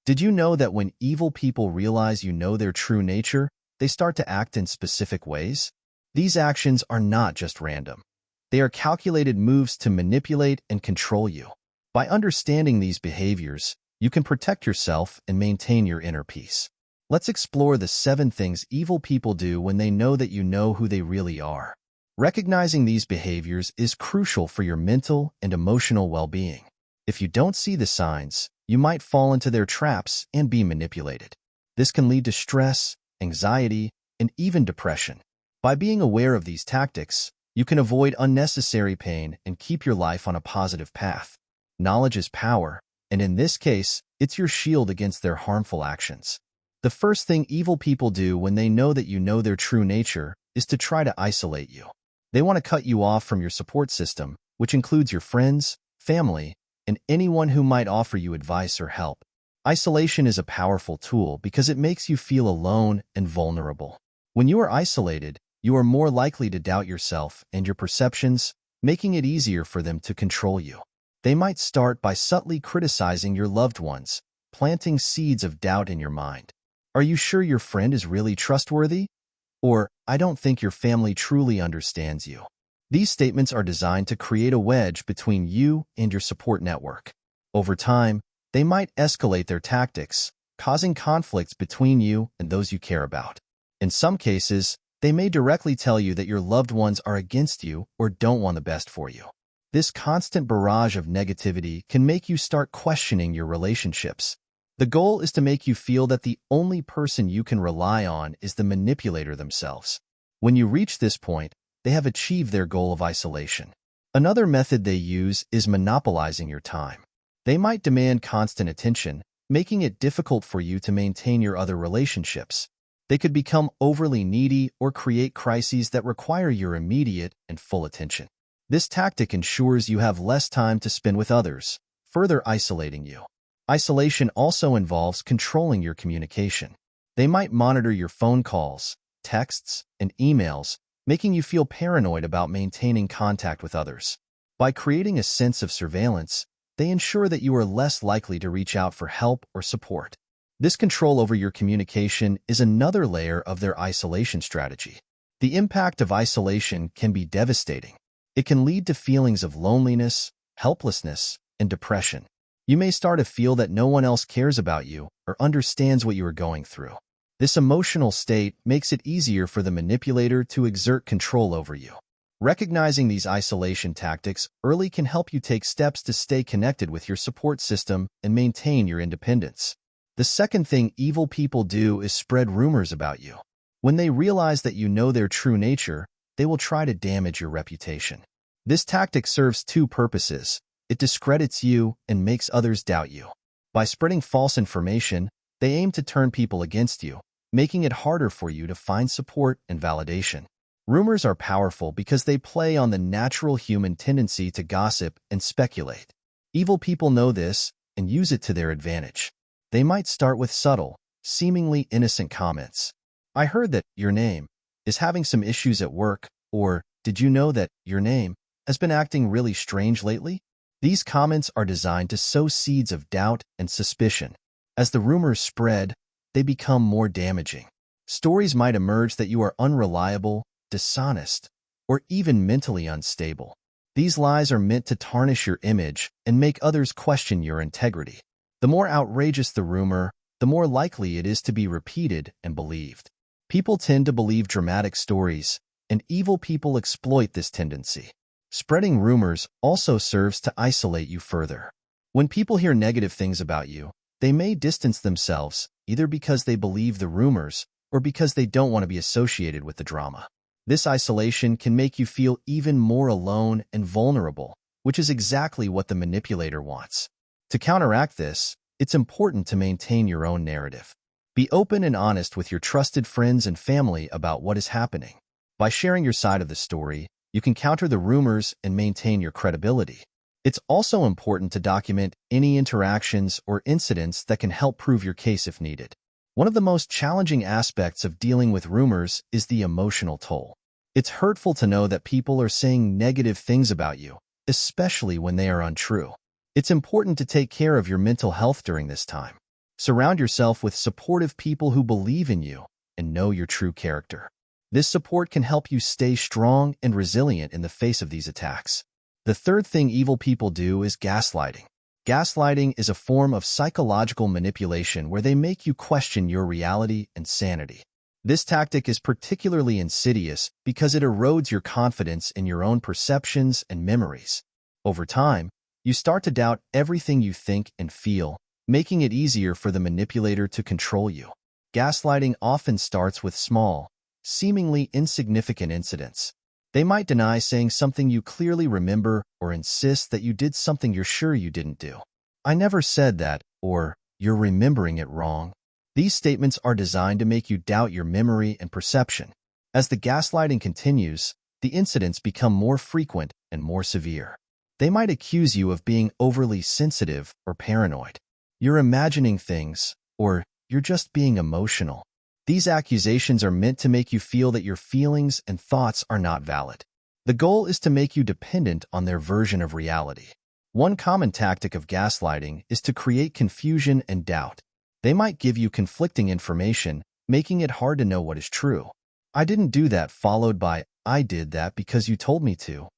Did you know that when evil people realize you know their true nature, they start to act in specific ways? These actions are not just random. They are calculated moves to manipulate and control you. By understanding these behaviors, you can protect yourself and maintain your inner peace. Let's explore the 7 things evil people do when they know that you know who they really are. Recognizing these behaviors is crucial for your mental and emotional well-being. If you don't see the signs, you might fall into their traps and be manipulated. This can lead to stress, anxiety, and even depression. By being aware of these tactics, you can avoid unnecessary pain and keep your life on a positive path. Knowledge is power, and in this case, it's your shield against their harmful actions. The first thing evil people do when they know that you know their true nature is to try to isolate you. They want to cut you off from your support system, which includes your friends, family, and anyone who might offer you advice or help. Isolation is a powerful tool because it makes you feel alone and vulnerable. When you are isolated, you are more likely to doubt yourself and your perceptions, making it easier for them to control you. They might start by subtly criticizing your loved ones, planting seeds of doubt in your mind. Are you sure your friend is really trustworthy? Or, I don't think your family truly understands you. These statements are designed to create a wedge between you and your support network. Over time, they might escalate their tactics, causing conflicts between you and those you care about. In some cases, they may directly tell you that your loved ones are against you or don't want the best for you. This constant barrage of negativity can make you start questioning your relationships. The goal is to make you feel that the only person you can rely on is the manipulator themselves. When you reach this point, they have achieved their goal of isolation. Another method they use is monopolizing your time. They might demand constant attention, making it difficult for you to maintain your other relationships. They could become overly needy or create crises that require your immediate and full attention. This tactic ensures you have less time to spend with others, further isolating you. Isolation also involves controlling your communication. They might monitor your phone calls, texts, and emails, making you feel paranoid about maintaining contact with others. By creating a sense of surveillance, they ensure that you are less likely to reach out for help or support. This control over your communication is another layer of their isolation strategy. The impact of isolation can be devastating. It can lead to feelings of loneliness, helplessness, and depression. You may start to feel that no one else cares about you or understands what you are going through. This emotional state makes it easier for the manipulator to exert control over you. Recognizing these isolation tactics early can help you take steps to stay connected with your support system and maintain your independence. The second thing evil people do is spread rumors about you. When they realize that you know their true nature, they will try to damage your reputation. This tactic serves 2 purposes. It discredits you and makes others doubt you. By spreading false information, they aim to turn people against you, making it harder for you to find support and validation. Rumors are powerful because they play on the natural human tendency to gossip and speculate. Evil people know this and use it to their advantage. They might start with subtle, seemingly innocent comments. I heard that your name is having some issues at work, or did you know that your name has been acting really strange lately? These comments are designed to sow seeds of doubt and suspicion. As the rumors spread, they become more damaging. Stories might emerge that you are unreliable, dishonest, or even mentally unstable. These lies are meant to tarnish your image and make others question your integrity. The more outrageous the rumor, the more likely it is to be repeated and believed. People tend to believe dramatic stories, and evil people exploit this tendency. Spreading rumors also serves to isolate you further. When people hear negative things about you, they may distance themselves, either because they believe the rumors or because they don't want to be associated with the drama. This isolation can make you feel even more alone and vulnerable, which is exactly what the manipulator wants. To counteract this, it's important to maintain your own narrative. Be open and honest with your trusted friends and family about what is happening. By sharing your side of the story, you can counter the rumors and maintain your credibility. It's also important to document any interactions or incidents that can help prove your case if needed. One of the most challenging aspects of dealing with rumors is the emotional toll. It's hurtful to know that people are saying negative things about you, especially when they are untrue. It's important to take care of your mental health during this time. Surround yourself with supportive people who believe in you and know your true character. This support can help you stay strong and resilient in the face of these attacks. The third thing evil people do is gaslighting. Gaslighting is a form of psychological manipulation where they make you question your reality and sanity. This tactic is particularly insidious because it erodes your confidence in your own perceptions and memories. Over time, you start to doubt everything you think and feel, making it easier for the manipulator to control you. Gaslighting often starts with small, seemingly insignificant incidents. They might deny saying something you clearly remember or insist that you did something you're sure you didn't do. "I never said that," or "You're remembering it wrong." These statements are designed to make you doubt your memory and perception. As the gaslighting continues, the incidents become more frequent and more severe. They might accuse you of being overly sensitive or paranoid. "You're imagining things," or "You're just being emotional." These accusations are meant to make you feel that your feelings and thoughts are not valid. The goal is to make you dependent on their version of reality. One common tactic of gaslighting is to create confusion and doubt. They might give you conflicting information, making it hard to know what is true. "I didn't do that," followed by "I did that because you told me to."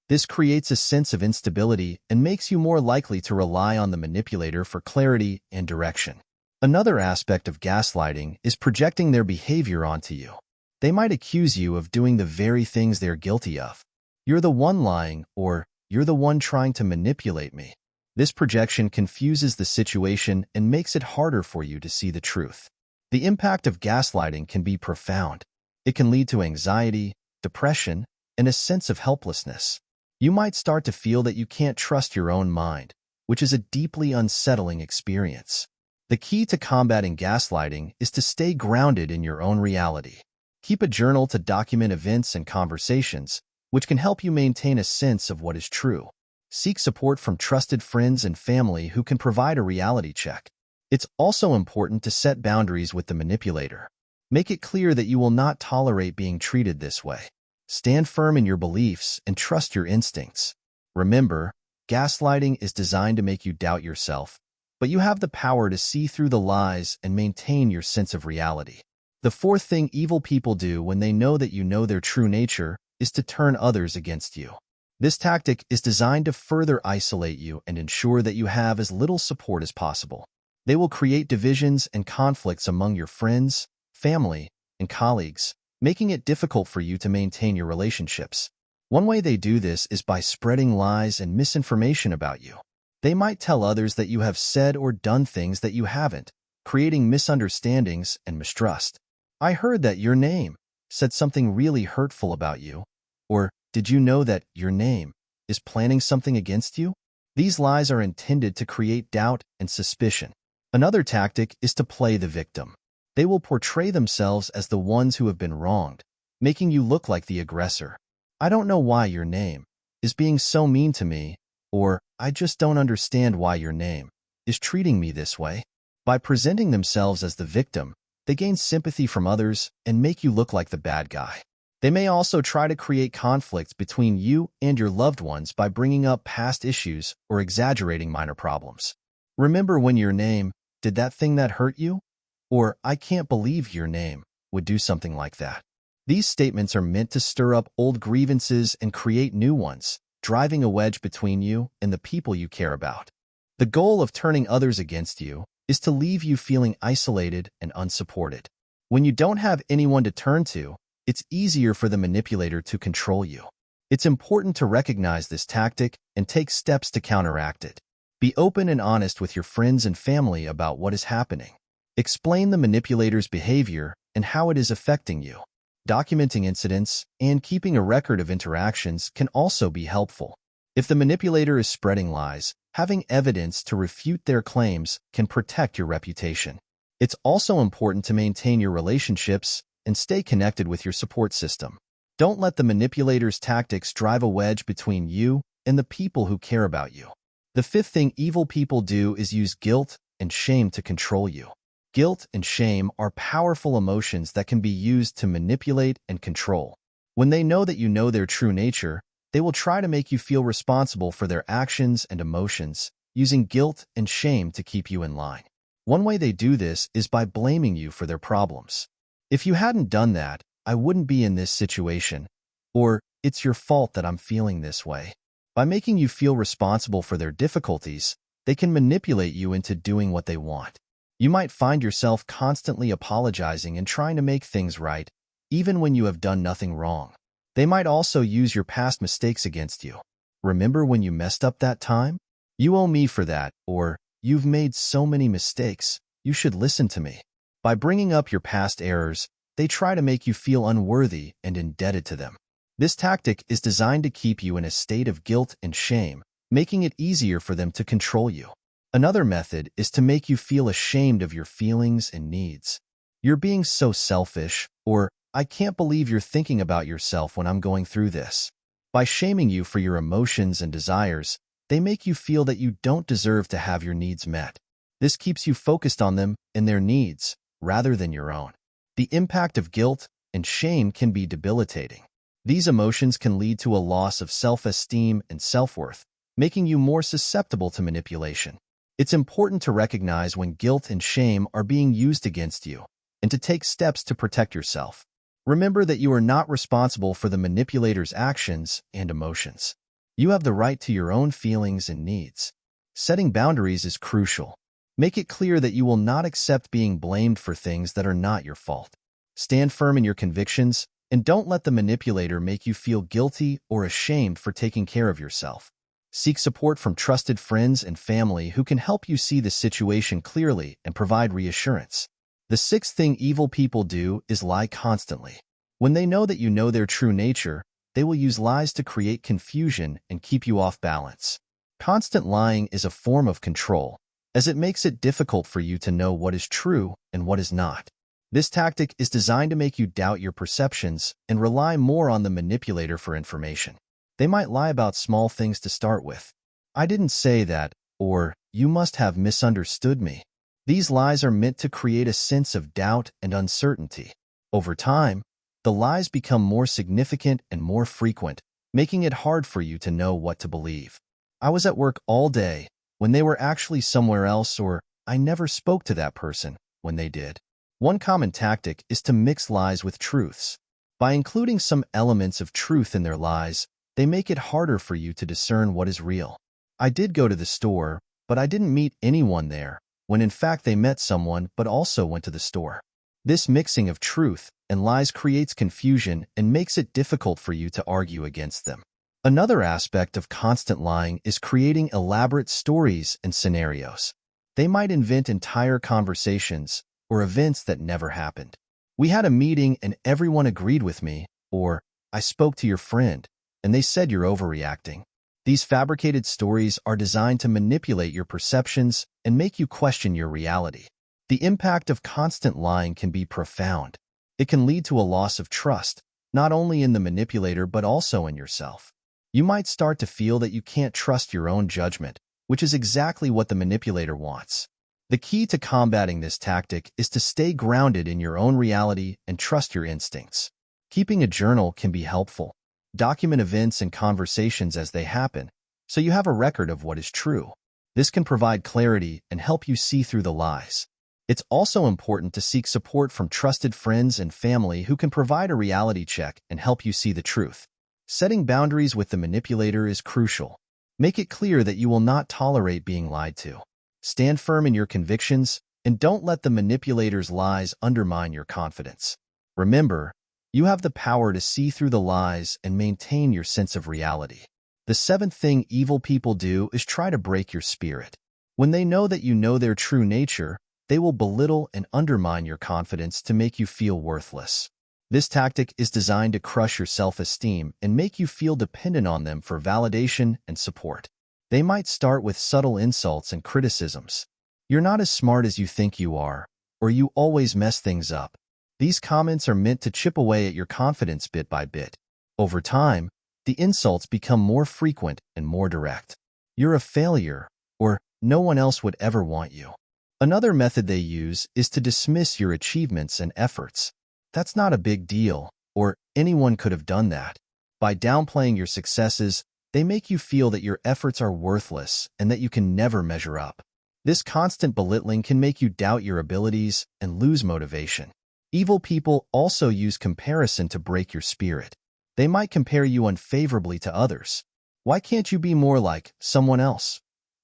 This creates a sense of instability and makes you more likely to rely on the manipulator for clarity and direction. Another aspect of gaslighting is projecting their behavior onto you. They might accuse you of doing the very things they're guilty of. "You're the one lying," or "You're the one trying to manipulate me." This projection confuses the situation and makes it harder for you to see the truth. The impact of gaslighting can be profound. It can lead to anxiety, depression, and a sense of helplessness. You might start to feel that you can't trust your own mind, which is a deeply unsettling experience. The key to combating gaslighting is to stay grounded in your own reality. Keep a journal to document events and conversations, which can help you maintain a sense of what is true. Seek support from trusted friends and family who can provide a reality check. It's also important to set boundaries with the manipulator. Make it clear that you will not tolerate being treated this way. Stand firm in your beliefs and trust your instincts. Remember, gaslighting is designed to make you doubt yourself, but you have the power to see through the lies and maintain your sense of reality. The fourth thing evil people do when they know that you know their true nature is to turn others against you. This tactic is designed to further isolate you and ensure that you have as little support as possible. They will create divisions and conflicts among your friends, family, and colleagues, making it difficult for you to maintain your relationships. One way they do this is by spreading lies and misinformation about you. They might tell others that you have said or done things that you haven't, creating misunderstandings and mistrust. "I heard that your name said something really hurtful about you," or "Did you know that your name is planning something against you?" These lies are intended to create doubt and suspicion. Another tactic is to play the victim. They will portray themselves as the ones who have been wronged, making you look like the aggressor. "I don't know why your name is being so mean to me," or "I just don't understand why your name is treating me this way." By presenting themselves as the victim, they gain sympathy from others and make you look like the bad guy. They may also try to create conflicts between you and your loved ones by bringing up past issues or exaggerating minor problems. "Remember when your name did that thing that hurt you?" or "I can't believe your name would do something like that." These statements are meant to stir up old grievances and create new ones, driving a wedge between you and the people you care about. The goal of turning others against you is to leave you feeling isolated and unsupported. When you don't have anyone to turn to, it's easier for the manipulator to control you. It's important to recognize this tactic and take steps to counteract it. Be open and honest with your friends and family about what is happening. Explain the manipulator's behavior and how it is affecting you. Documenting incidents and keeping a record of interactions can also be helpful. If the manipulator is spreading lies, having evidence to refute their claims can protect your reputation. It's also important to maintain your relationships and stay connected with your support system. Don't let the manipulator's tactics drive a wedge between you and the people who care about you. The fifth thing evil people do is use guilt and shame to control you. Guilt and shame are powerful emotions that can be used to manipulate and control. When they know that you know their true nature, they will try to make you feel responsible for their actions and emotions, using guilt and shame to keep you in line. One way they do this is by blaming you for their problems. If you hadn't done that, I wouldn't be in this situation, or it's your fault that I'm feeling this way. By making you feel responsible for their difficulties, they can manipulate you into doing what they want. You might find yourself constantly apologizing and trying to make things right, even when you have done nothing wrong. They might also use your past mistakes against you. Remember when you messed up that time? You owe me for that, or you've made so many mistakes, you should listen to me. By bringing up your past errors, they try to make you feel unworthy and indebted to them. This tactic is designed to keep you in a state of guilt and shame, making it easier for them to control you. Another method is to make you feel ashamed of your feelings and needs. You're being so selfish, or I can't believe you're thinking about yourself when I'm going through this. By shaming you for your emotions and desires, they make you feel that you don't deserve to have your needs met. This keeps you focused on them and their needs, rather than your own. The impact of guilt and shame can be debilitating. These emotions can lead to a loss of self-esteem and self-worth, making you more susceptible to manipulation. It's important to recognize when guilt and shame are being used against you, and to take steps to protect yourself. Remember that you are not responsible for the manipulator's actions and emotions. You have the right to your own feelings and needs. Setting boundaries is crucial. Make it clear that you will not accept being blamed for things that are not your fault. Stand firm in your convictions, and don't let the manipulator make you feel guilty or ashamed for taking care of yourself. Seek support from trusted friends and family who can help you see the situation clearly and provide reassurance. The sixth thing evil people do is lie constantly. When they know that you know their true nature, they will use lies to create confusion and keep you off balance. Constant lying is a form of control, as it makes it difficult for you to know what is true and what is not. This tactic is designed to make you doubt your perceptions and rely more on the manipulator for information. They might lie about small things to start with. I didn't say that, or you must have misunderstood me. These lies are meant to create a sense of doubt and uncertainty. Over time, the lies become more significant and more frequent, making it hard for you to know what to believe. I was at work all day when they were actually somewhere else, or I never spoke to that person when they did. One common tactic is to mix lies with truths. By including some elements of truth in their lies, they make it harder for you to discern what is real. I did go to the store, but I didn't meet anyone there, when in fact they met someone but also went to the store. This mixing of truth and lies creates confusion and makes it difficult for you to argue against them. Another aspect of constant lying is creating elaborate stories and scenarios. They might invent entire conversations or events that never happened. We had a meeting and everyone agreed with me, or I spoke to your friend and they said you're overreacting. These fabricated stories are designed to manipulate your perceptions and make you question your reality. The impact of constant lying can be profound. It can lead to a loss of trust, not only in the manipulator but also in yourself. You might start to feel that you can't trust your own judgment, which is exactly what the manipulator wants. The key to combating this tactic is to stay grounded in your own reality and trust your instincts. Keeping a journal can be helpful. Document events and conversations as they happen, so you have a record of what is true. This can provide clarity and help you see through the lies. It's also important to seek support from trusted friends and family who can provide a reality check and help you see the truth. Setting boundaries with the manipulator is crucial. Make it clear that you will not tolerate being lied to. Stand firm in your convictions and don't let the manipulator's lies undermine your confidence. Remember, you have the power to see through the lies and maintain your sense of reality. The seventh thing evil people do is try to break your spirit. When they know that you know their true nature, they will belittle and undermine your confidence to make you feel worthless. This tactic is designed to crush your self-esteem and make you feel dependent on them for validation and support. They might start with subtle insults and criticisms. You're not as smart as you think you are, or you always mess things up. These comments are meant to chip away at your confidence bit by bit. Over time, the insults become more frequent and more direct. You're a failure, or no one else would ever want you. Another method they use is to dismiss your achievements and efforts. That's not a big deal, or anyone could have done that. By downplaying your successes, they make you feel that your efforts are worthless and that you can never measure up. This constant belittling can make you doubt your abilities and lose motivation. Evil people also use comparison to break your spirit. They might compare you unfavorably to others. Why can't you be more like someone else?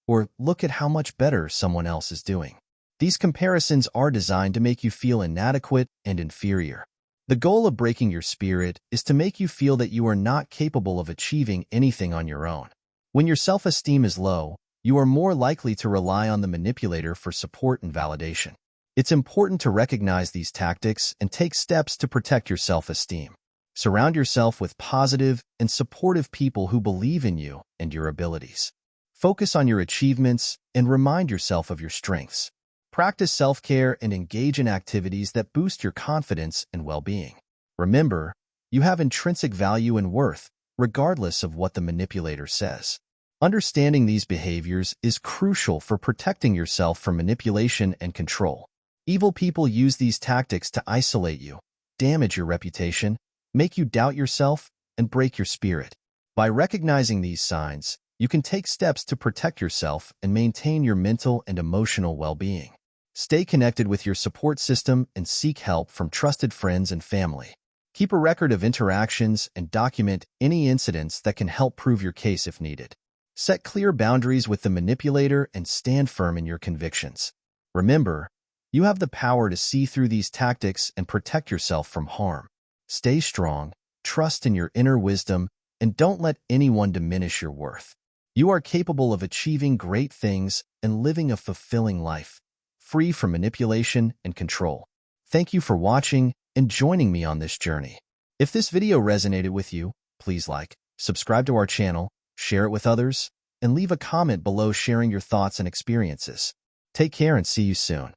Or look at how much better someone else is doing. These comparisons are designed to make you feel inadequate and inferior. The goal of breaking your spirit is to make you feel that you are not capable of achieving anything on your own. When your self-esteem is low, you are more likely to rely on the manipulator for support and validation. It's important to recognize these tactics and take steps to protect your self-esteem. Surround yourself with positive and supportive people who believe in you and your abilities. Focus on your achievements and remind yourself of your strengths. Practice self-care and engage in activities that boost your confidence and well-being. Remember, you have intrinsic value and worth, regardless of what the manipulator says. Understanding these behaviors is crucial for protecting yourself from manipulation and control. Evil people use these tactics to isolate you, damage your reputation, make you doubt yourself, and break your spirit. By recognizing these signs, you can take steps to protect yourself and maintain your mental and emotional well-being. Stay connected with your support system and seek help from trusted friends and family. Keep a record of interactions and document any incidents that can help prove your case if needed. Set clear boundaries with the manipulator and stand firm in your convictions. Remember, you have the power to see through these tactics and protect yourself from harm. Stay strong, trust in your inner wisdom, and don't let anyone diminish your worth. You are capable of achieving great things and living a fulfilling life, free from manipulation and control. Thank you for watching and joining me on this journey. If this video resonated with you, please like, subscribe to our channel, share it with others, and leave a comment below sharing your thoughts and experiences. Take care and see you soon.